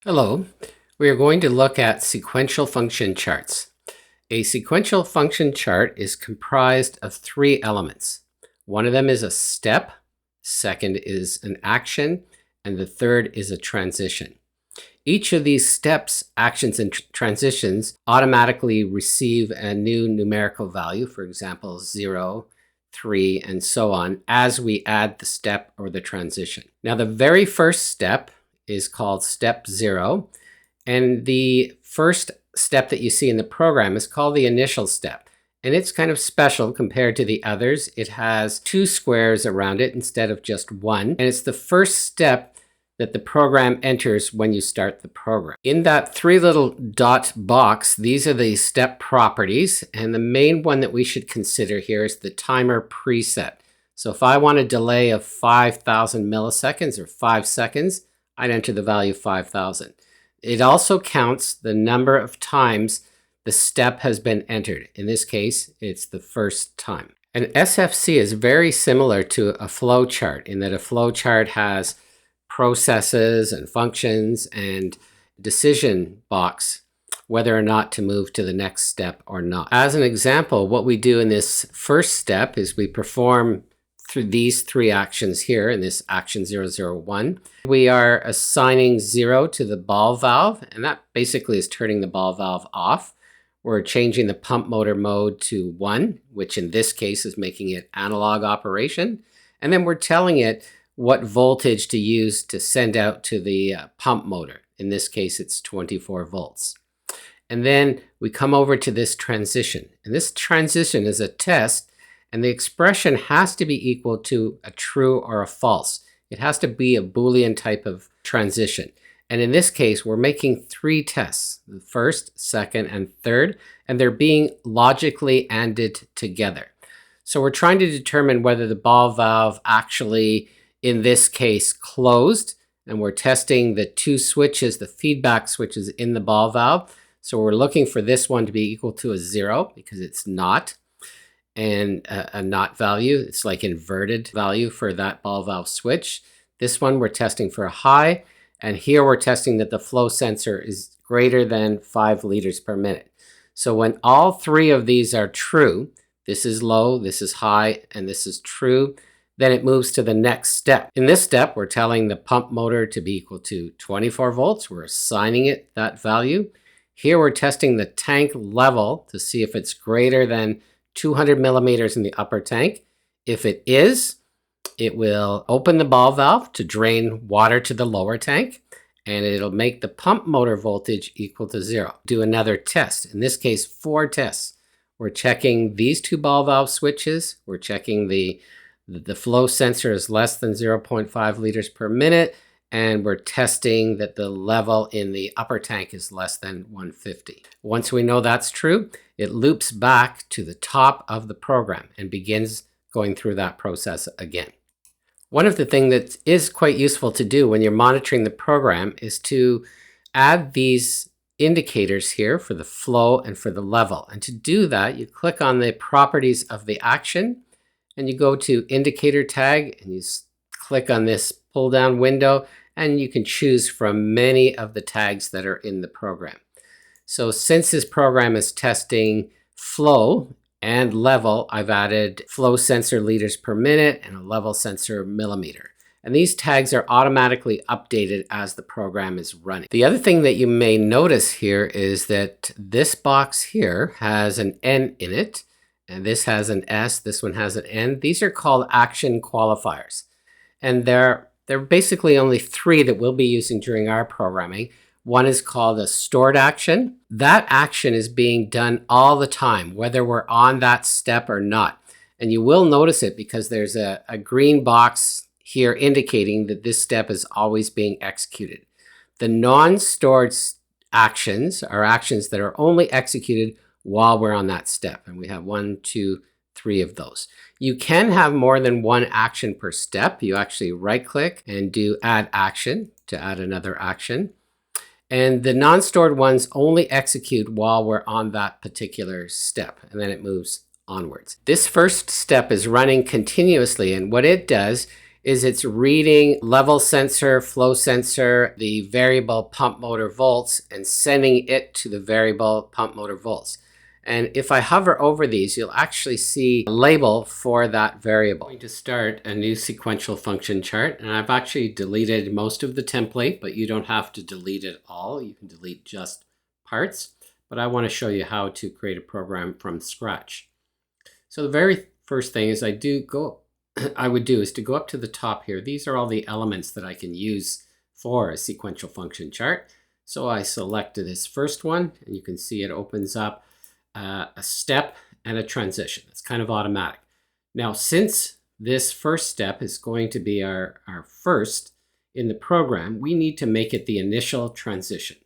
Hello, we are going to look at sequential function charts. A sequential function chart is comprised of three elements. One of them is a step, second is an action, and the third is a transition. Each of these steps, actions, and transitions automatically receive a new numerical value, for example, 0, 3, and so on, as we add the step or the transition. Now, the very first step is called step 0, and the first step that you see in the program is called the initial step, and it's kind of special compared to the others. It has two squares around it instead of just one, and it's the first step that the program enters when you start the program. In that three little dot box, these are the step properties, and the main one that we should consider here is the timer preset. So if I want a delay of 5,000 milliseconds or 5 seconds, I'd enter the value 5,000. It also counts the number of times the step has been entered. In this case, it's the first time. An SFC is very similar to a flow chart in that a flow chart has processes and functions and decision box whether or not to move to the next step or not. As an example, what we do in this first step is we perform through these three actions here in this action 001. We are assigning 0 to the ball valve, and that basically is turning the ball valve off. We're changing the pump motor mode to 1, which in this case is making it analog operation. And then we're telling it what voltage to use to send out to the pump motor. In this case, it's 24 volts. And then we come over to this transition. And this transition is a test, and the expression has to be equal to a true or a false. It has to be a Boolean type of transition. And in this case, we're making three tests, the first, second, and third, and they're being logically ANDed together. So we're trying to determine whether the ball valve actually, in this case, closed, and we're testing the two switches, the feedback switches in the ball valve. So we're looking for this one to be equal to a 0 because it's not, and a not value. It's like inverted value for that ball valve switch. This one we're testing for a high, and here we're testing that the flow sensor is greater than 5 liters per minute. So when all three of these are true, this is low, this is high, and this is true, then it moves to the next step. In this step, we're telling the pump motor to be equal to 24 volts. We're assigning it that value. Here we're testing the tank level to see if it's greater than 200 millimeters in the upper tank. If it is, it will open the ball valve to drain water to the lower tank, and it'll make the pump motor voltage equal to 0. Do another test. In this case, 4 tests. We're checking these two ball valve switches. We're checking the flow sensor is less than 0.5 liters per minute, and we're testing that the level in the upper tank is less than 150. Once we know that's true, it loops back to the top of the program and begins going through that process again. One of the things that is quite useful to do when you're monitoring the program is to add these indicators here for the flow and for the level. And to do that, you click on the properties of the action, and you go to indicator tag, and you click on this pull down window, and you can choose from many of the tags that are in the program. So since this program is testing flow and level, I've added flow sensor liters per minute and a level sensor millimeter. And these tags are automatically updated as the program is running. The other thing that you may notice here is that this box here has an N in it, and this has an S, this one has an N. These are called action qualifiers. And there are basically only 3 that we'll be using during our programming. One is called a stored action. That action is being done all the time, whether we're on that step or not. And you will notice it because there's a green box here indicating that this step is always being executed. The non-stored actions are actions that are only executed while we're on that step. And we have 1, 2, 3 of those. You can have more than one action per step. You actually right click and do add action to add another action. And the non-stored ones only execute while we're on that particular step, and then it moves onwards. This first step is running continuously, and what it does is it's reading level sensor, flow sensor, the variable pump motor volts, and sending it to the variable pump motor volts. And if I hover over these, you'll actually see a label for that variable. I'm going to start a new sequential function chart, and I've actually deleted most of the template, but you don't have to delete it all. You can delete just parts, but I want to show you how to create a program from scratch. So the very first thing is I would do is to go up to the top here. These are all the elements that I can use for a sequential function chart. So I selected this first one, and you can see it opens up a step and a transition. It's kind of automatic. Now, since this first step is going to be our first in the program, we need to make it the initial transition.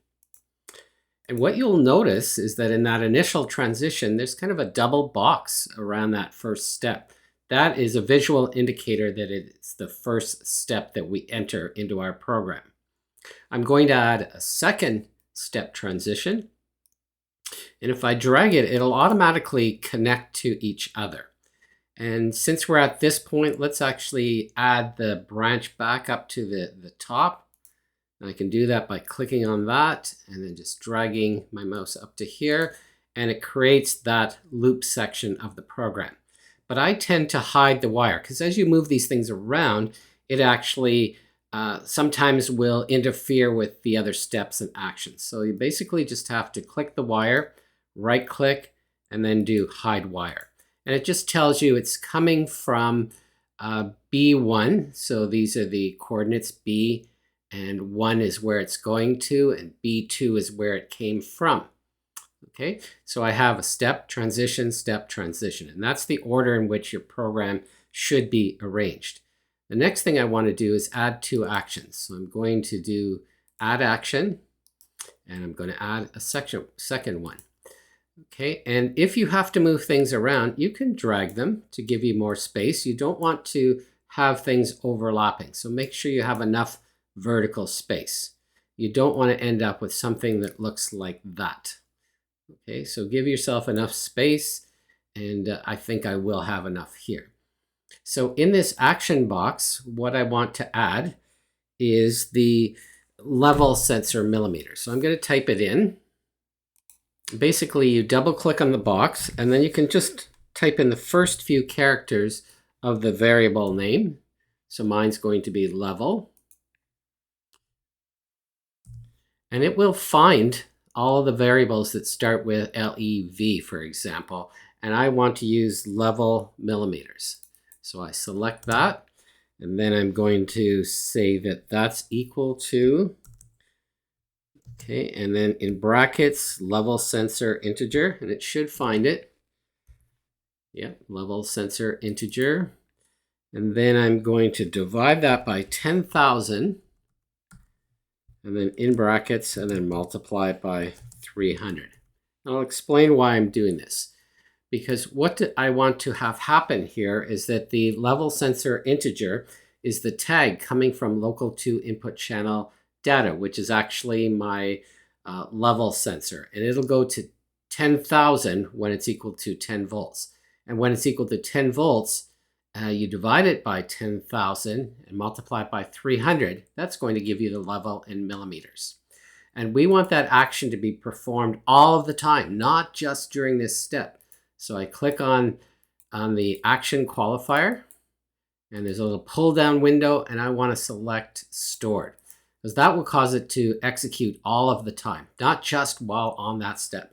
And what you'll notice is that in that initial transition, there's kind of a double box around that first step. That is a visual indicator that it's the first step that we enter into our program. I'm going to add a second step transition. And if I drag it, it'll automatically connect to each other. And since we're at this point, let's actually add the branch back up to the top. And I can do that by clicking on that and then just dragging my mouse up to here. And it creates that loop section of the program. But I tend to hide the wire because as you move these things around, it actually sometimes will interfere with the other steps and actions. So you basically just have to click the wire, right click, and then do hide wire. And it just tells you it's coming from B1. So these are the coordinates B, and 1 is where it's going to, and B2 is where it came from. Okay, so I have a step, transition, and that's the order in which your program should be arranged. The next thing I want to do is add two actions. So I'm going to do add action, and I'm going to add a second one. Okay, and if you have to move things around, you can drag them to give you more space. You don't want to have things overlapping, so make sure you have enough vertical space. You don't want to end up with something that looks like that. Okay, so give yourself enough space, and I think I will have enough here. So in this action box, what I want to add is the level sensor millimeters. So I'm going to type it in. Basically, you double click on the box, and then you can just type in the first few characters of the variable name. So mine's going to be level. And it will find all of the variables that start with LEV, for example, and I want to use level millimeters. So I select that, and then I'm going to say that that's equal to, okay, and then in brackets, level sensor integer, and it should find it. Yeah, level sensor integer. And then I'm going to divide that by 10,000, and then in brackets, and then multiply it by 300. And I'll explain why I'm doing this. Because what I want to have happen here is that the level sensor integer is the tag coming from local 2 input channel data, which is actually my level sensor. And it'll go to 10,000 when it's equal to 10 volts. And when it's equal to 10 volts, you divide it by 10,000 and multiply it by 300. That's going to give you the level in millimeters. And we want that action to be performed all of the time, not just during this step. So I click on the action qualifier, and there's a little pull down window, and I want to select stored, because that will cause it to execute all of the time, not just while on that step.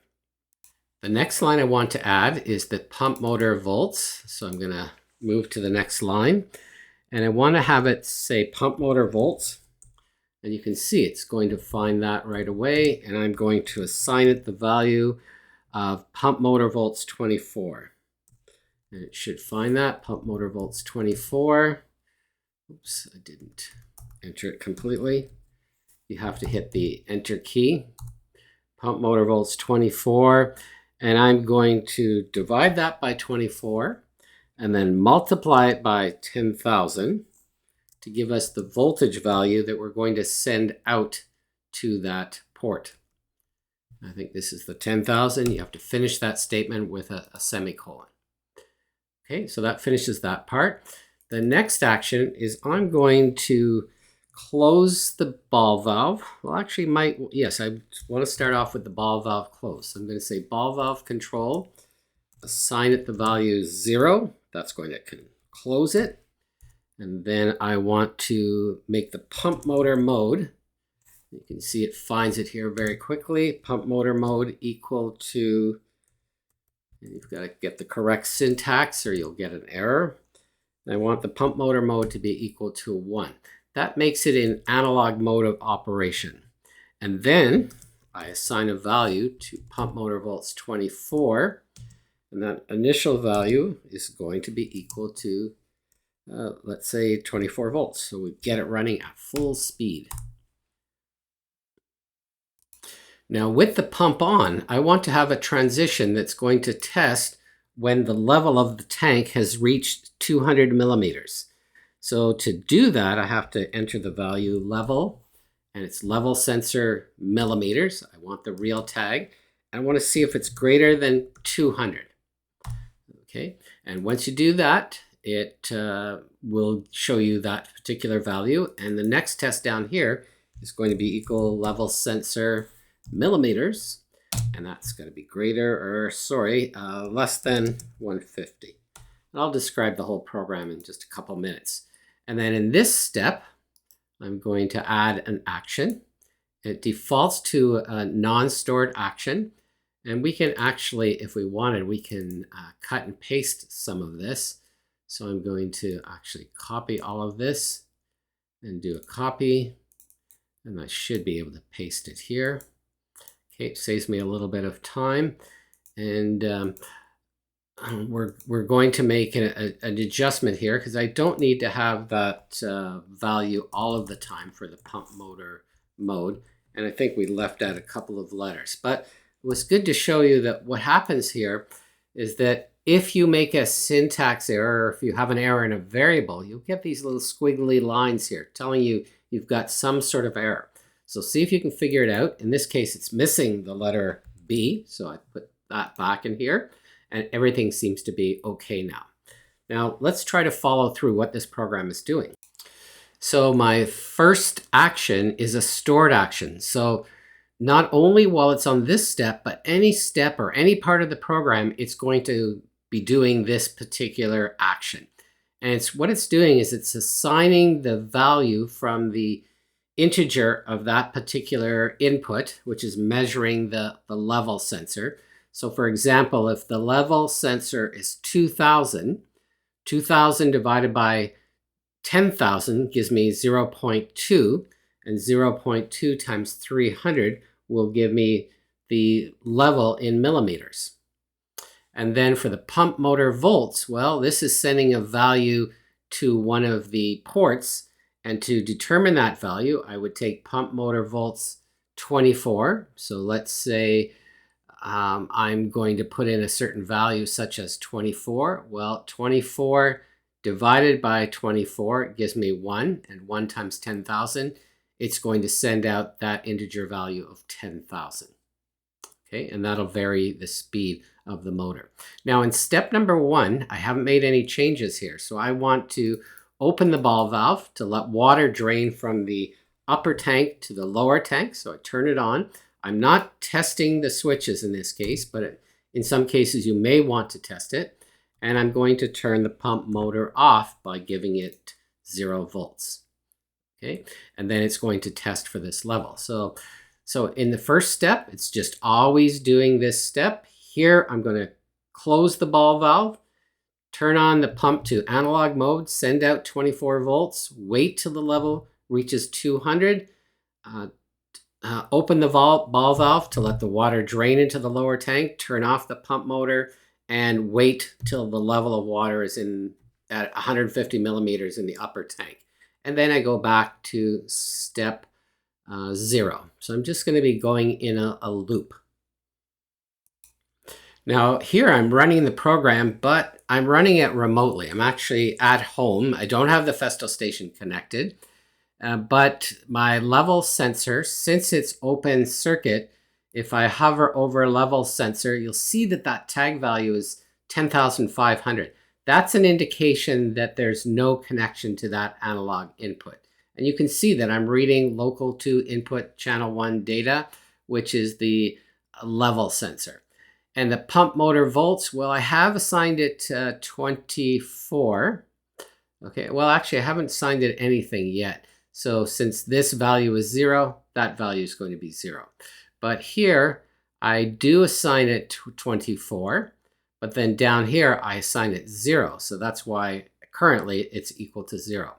The next line I want to add is the pump motor volts. So I'm going to move to the next line, and I want to have it say pump motor volts, and you can see it's going to find that right away, and I'm going to assign it the value of pump motor volts 24, and it should find that pump motor volts 24. Oops, I didn't enter it completely. You have to hit the enter key. Pump motor volts 24, and I'm going to divide that by 24 and then multiply it by 10,000 to give us the voltage value that we're going to send out to that port. I think this is the 10,000. You have to finish that statement with a semicolon. Okay, so that finishes that part. The next action is I'm going to close the ball valve. Well, actually, yes, I want to start off with the ball valve closed. So I'm going to say ball valve control, assign it the value 0. That's going to close it. And then I want to make the pump motor mode. You can see it finds it here very quickly. Pump motor mode equal to, and you've got to get the correct syntax or you'll get an error. And I want the pump motor mode to be equal to 1. That makes it in analog mode of operation. And then I assign a value to pump motor volts 24. And that initial value is going to be equal to, let's say, 24 volts. So we get it running at full speed. Now with the pump on, I want to have a transition that's going to test when the level of the tank has reached 200 millimeters. So to do that, I have to enter the value level, and it's level sensor millimeters. I want the real tag. I want to see if it's greater than 200. Okay, and once you do that, it will show you that particular value. And the next test down here is going to be equal level sensor millimeters, and that's going to be less than 150. And I'll describe the whole program in just a couple minutes. And then in this step, I'm going to add an action. It defaults to a non-stored action. And we can actually, if we wanted, we can cut and paste some of this. So I'm going to actually copy all of this and do a copy. And I should be able to paste it here. Okay, it saves me a little bit of time. And we're going to make an adjustment here because I don't need to have that value all of the time for the pump motor mode. And I think we left out a couple of letters. But it was good to show you that what happens here is that if you make a syntax error, or if you have an error in a variable, you'll get these little squiggly lines here telling you you've got some sort of error. So see if you can figure it out. In this case, it's missing the letter B. So I put that back in here. And everything seems to be okay now. Now let's try to follow through what this program is doing. So my first action is a stored action. So not only while it's on this step, but any step or any part of the program, it's going to be doing this particular action. And what it's doing is it's assigning the value from the integer of that particular input, which is measuring the level sensor. So for example, if the level sensor is 2,000, 2,000 divided by 10,000 gives me 0.2, and 0.2 times 300 will give me the level in millimeters. And then for the pump motor volts, well, this is sending a value to one of the ports. And to determine that value, I would take pump motor volts 24. So let's say I'm going to put in a certain value such as 24. Well, 24 divided by 24 gives me 1, and 1 times 10,000, it's going to send out that integer value of 10,000. Okay, and that'll vary the speed of the motor. Now in step number 1, I haven't made any changes here. So I want to open the ball valve to let water drain from the upper tank to the lower tank. So I turn it on. I'm not testing the switches in this case, but in some cases you may want to test it. And I'm going to turn the pump motor off by giving it 0 volts. Okay, and then it's going to test for this level. So in the first step, it's just always doing this step. Here, I'm going to close the ball valve, turn on the pump to analog mode, send out 24 volts, wait till the level reaches 200, open the ball valve to let the water drain into the lower tank, turn off the pump motor, and wait till the level of water is at 150 millimeters in the upper tank. And then I go back to step 0. So I'm just going to be going in a loop. Now here I'm running the program, but I'm running it remotely. I'm actually at home. I don't have the Festo station connected, but my level sensor, since it's open circuit, if I hover over level sensor, you'll see that that tag value is 10,500. that's an indication that there's no connection to that analog input. And you can see that I'm reading local to input channel 1 data, which is the level sensor. And the pump motor volts, well, I have assigned it 24. Okay, well, actually, I haven't assigned it anything yet. So since this value is 0, that value is going to be 0. But here, I do assign it to 24. But then down here, I assign it 0. So that's why currently it's equal to 0.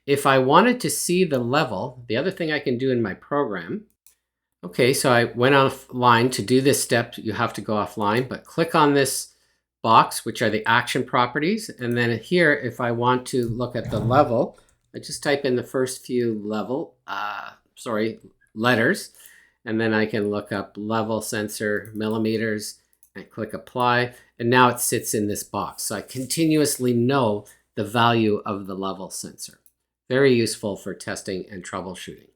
If I wanted to see the level, the other thing I can do in my program, okay, so I went offline. To do this step, you have to go offline, but click on this box, which are the action properties. And then here, if I want to look at the level, I just type in the first few letters, and then I can look up level sensor millimeters and click apply. And now it sits in this box. So I continuously know the value of the level sensor. Very useful for testing and troubleshooting.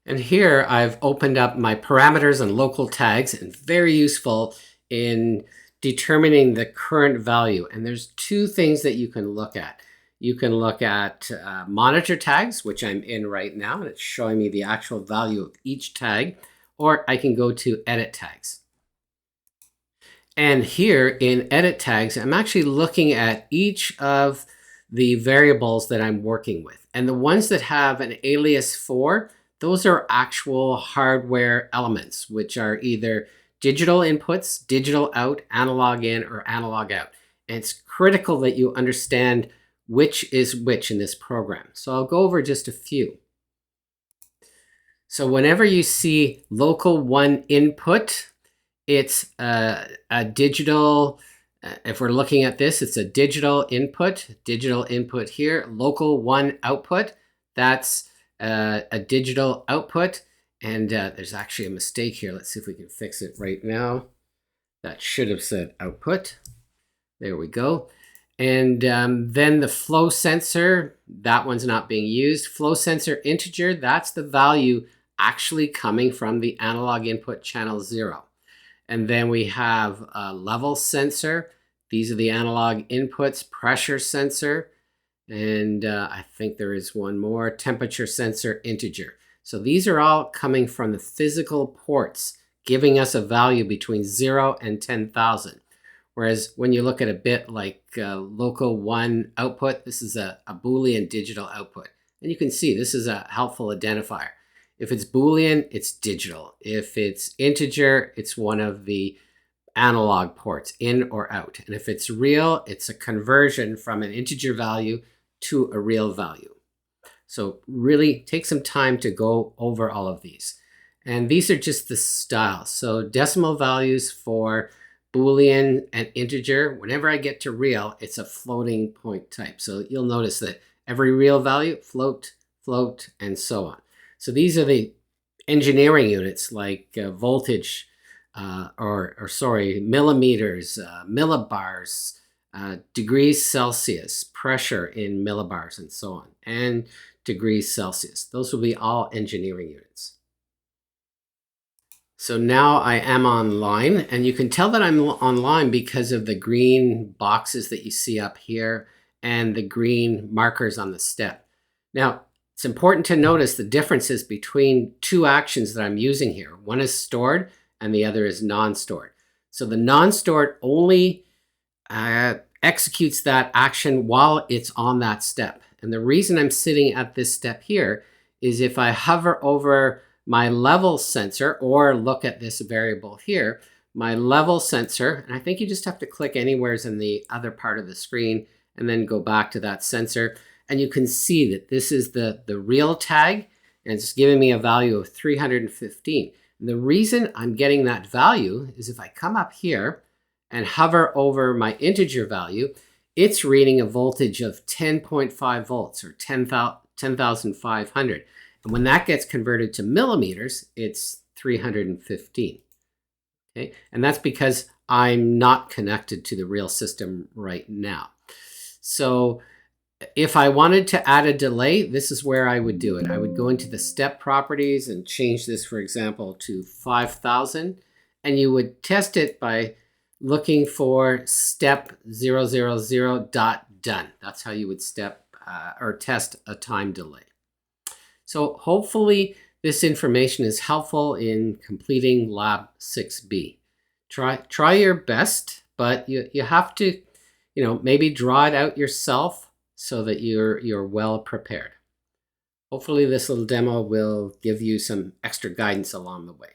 And here I've opened up my parameters and local tags, and very useful in determining the current value. And there's two things that you can look at. You can look at monitor tags, which I'm in right now, and it's showing me the actual value of each tag, or I can go to edit tags. And here in edit tags, I'm actually looking at each of the variables that I'm working with. And the ones that have an alias 4, those are actual hardware elements, which are either digital inputs, digital out, analog in, or analog out. And it's critical that you understand which is which in this program. So I'll go over just a few. So whenever you see local 1 input, it's a digital, if we're looking at this, it's a digital input here. Local 1 output, that's a digital output. And there's actually a mistake here. Let's see if we can fix it right now. That should have said output. There we go. And then the flow sensor, that one's not being used. Flow sensor integer, that's the value actually coming from the analog input channel 0. And then we have a level sensor. These are the analog inputs, pressure sensor, and I think there is one more, temperature sensor integer. So these are all coming from the physical ports, giving us a value between 0 and 10,000. Whereas when you look at a bit like local 1 output, this is a Boolean digital output. And you can see this is a helpful identifier. If it's Boolean, it's digital. If it's integer, it's one of the analog ports, in or out. And if it's real, it's a conversion from an integer value to a real value. So really take some time to go over all of these. And these are just the styles. So decimal values for Boolean and integer, whenever I get to real, it's a floating point type. So you'll notice that every real value, float, float, and so on. So these are the engineering units like voltage, millimeters, millibars, degrees Celsius, pressure in millibars, and so on, and degrees Celsius. Those will be all engineering units. So now I am online, and you can tell that I'm online because of the green boxes that you see up here and the green markers on the step. Now, it's important to notice the differences between two actions that I'm using here. One is stored and the other is non-stored. So the non-stored only executes that action while it's on that step. And the reason I'm sitting at this step here is if I hover over my level sensor or look at this variable here, my level sensor, and I think you just have to click anywhere in the other part of the screen and then go back to that sensor. And you can see that this is the real tag, and it's giving me a value of 315. And the reason I'm getting that value is if I come up here and hover over my integer value, it's reading a voltage of 10.5 volts or 10,500. And when that gets converted to millimeters, it's 315. Okay? And that's because I'm not connected to the real system right now. So if I wanted to add a delay, this is where I would do it. I would go into the step properties and change this, for example, to 5,000. And you would test it by looking for step 000 dot done. That's how you would or test a time delay. So hopefully this information is helpful in completing Lab 6B. Try your best, but you have to, maybe draw it out yourself so that you're well prepared. Hopefully this little demo will give you some extra guidance along the way.